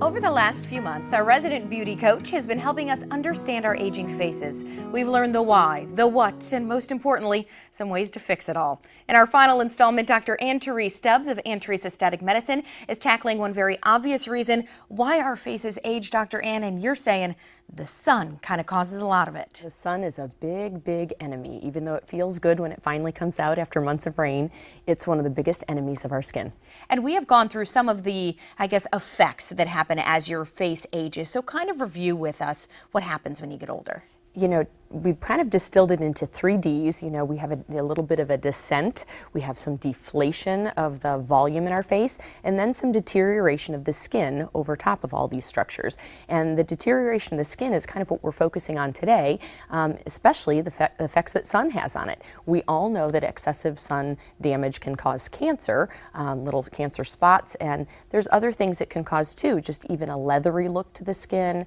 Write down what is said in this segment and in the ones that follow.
Over the last few months, our resident beauty coach has been helping us understand our aging faces. We've learned the why, the what, and most importantly, some ways to fix it all. In our final installment, Dr. Therese Stubbs of Therese Aesthetic Medicine is tackling one very obvious reason why our faces age, Dr. Ann, and you're saying the sun kind of causes a lot of it. The sun is a big, big enemy. Even though it feels good when it finally comes out after months of rain, it's one of the biggest enemies of our skin. And we have gone through some of the, effects that happen as your face ages. So kind of review with us what happens when you get older. You know, we've kind of distilled it into 3 Ds. You know, we have a little bit of a descent, we have some deflation of the volume in our face, and then some deterioration of the skin over top of all these structures. And the deterioration of the skin is kind of what we're focusing on today, especially the effects that sun has on it. We all know that excessive sun damage can cause cancer, little cancer spots, and there's other things it can cause too, just even a leathery look to the skin,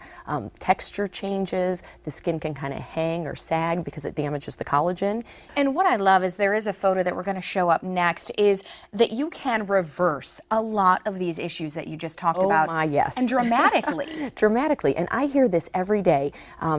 texture changes, the skin can kind of hang or sag because it damages the collagen. And what I love is there is a photo that we're going to show up next is that you can reverse a lot of these issues that you just talked about. Oh my, yes. And dramatically. Dramatically. And I hear this every day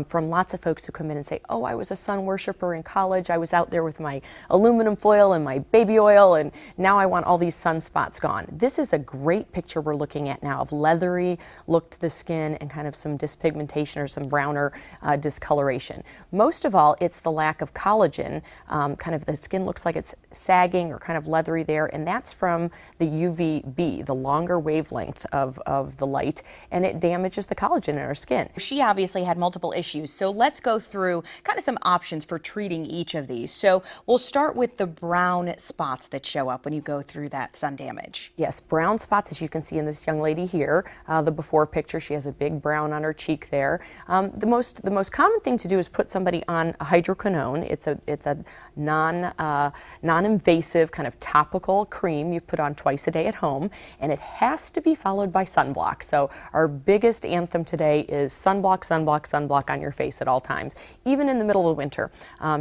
from lots of folks who come in and say, oh, I was a sun worshiper in college. I was out there with my aluminum foil and my baby oil, and now I want all these sunspots gone. This is a great picture we're looking at now of leathery look to the skin and kind of some dyspigmentation or some browner discoloration. Most of all, it's the lack of collagen. Kind of the skin looks like it's sagging or kind of leathery there, and that's from the UVB, the longer wavelength of the light, and it damages the collagen in our skin. She obviously had multiple issues, so let's go through kind of some options for treating each of these. So we'll start with the brown spots that show up when you go through that sun damage. Yes, brown spots, as you can see in this young lady here. The before picture, she has a big brown on her cheek there. The most common thing to do is put somebody on a hydroquinone. It's a non-invasive kind of topical cream you put on twice a day at home, and it has to be followed by sunblock. So our biggest anthem today is sunblock, sunblock, sunblock on your face at all times, even in the middle of winter.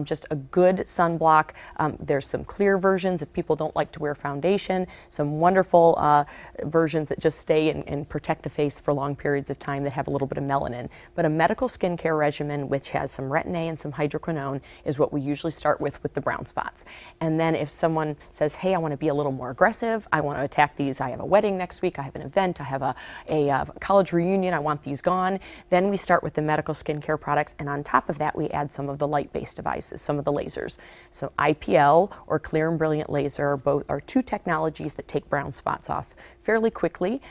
Just a good sunblock. There's some clear versions if people don't like to wear foundation, some wonderful versions that just stay and protect the face for long periods of time that have a little bit of melanin. But a medical skincare regimen which has some retin-A and some hydroquinone is what we usually start with the brown spots. And then if someone says, hey, I want to be a little more aggressive, I want to attack these, I have a wedding next week, I have an event, I have a college reunion, I want these gone, then we start with the medical skincare products, and on top of that we add some of the light-based devices, some of the lasers. So IPL or clear and brilliant laser are 2 technologies that take brown spots off fairly quickly.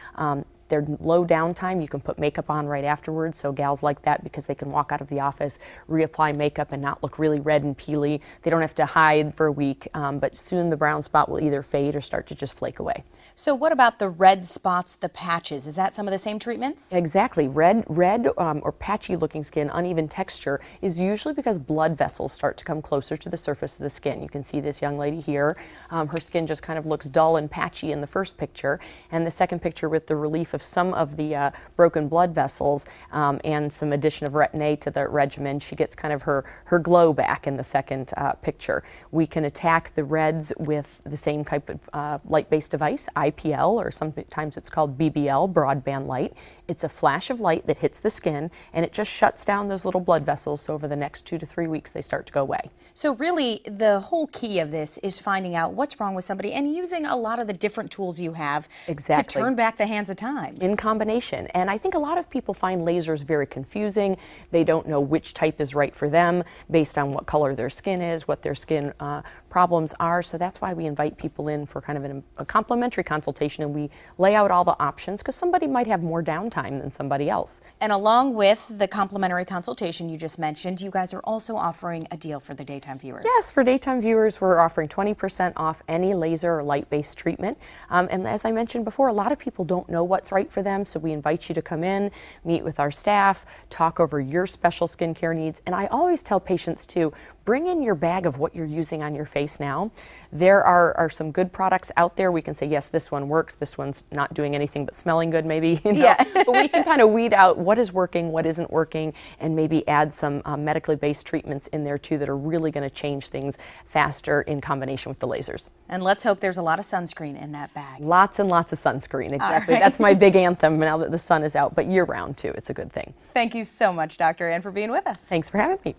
They're low downtime. You can put makeup on right afterwards, so gals like that because they can walk out of the office, reapply makeup and not look really red and peely. They don't have to hide for a week, but soon the brown spot will either fade or start to just flake away. So what about the red spots, the patches? Is that some of the same treatments? Exactly. Red or patchy looking skin, uneven texture, is usually because blood vessels start to come closer to the surface of the skin. You can see this young lady here. Her skin just kind of looks dull and patchy in the first picture, and the second picture with the relief of some of the broken blood vessels and some addition of retin-A to the regimen, she gets kind of her glow back in the second picture. We can attack the reds with the same type of light-based device, IPL, or sometimes it's called BBL, broadband light. It's a flash of light that hits the skin, and it just shuts down those little blood vessels, so over the next 2 to 3 weeks they start to go away. So really the whole key of this is finding out what's wrong with somebody and using a lot of the different tools you have to turn back the hands of time. In combination. And I think a lot of people find lasers very confusing. They don't know which type is right for them based on what color their skin is, what their skin problems are. So that's why we invite people in for kind of a complimentary consultation, and we lay out all the options because somebody might have more downtime than somebody else. And along with the complimentary consultation you just mentioned, you guys are also offering a deal for the daytime viewers. Yes, for daytime viewers we're offering 20% off any laser or light-based treatment. And as I mentioned before, a lot of people don't know what's right for them, so we invite you to come in, meet with our staff, talk over your special skincare needs. And I always tell patients to bring in your bag of what you're using on your face now. There are some good products out there. We can say, yes, this one works, this one's not doing anything but smelling good maybe. Yeah. But we can kind of weed out what is working, what isn't working, and maybe add some medically based treatments in there too that are really going to change things faster in combination with the lasers. And let's hope there's a lot of sunscreen in that bag. Lots and lots of sunscreen, exactly. Right. That's my big anthem now that the sun is out, but year round too. It's a good thing. Thank you so much, Dr. Ann, for being with us. Thanks for having me.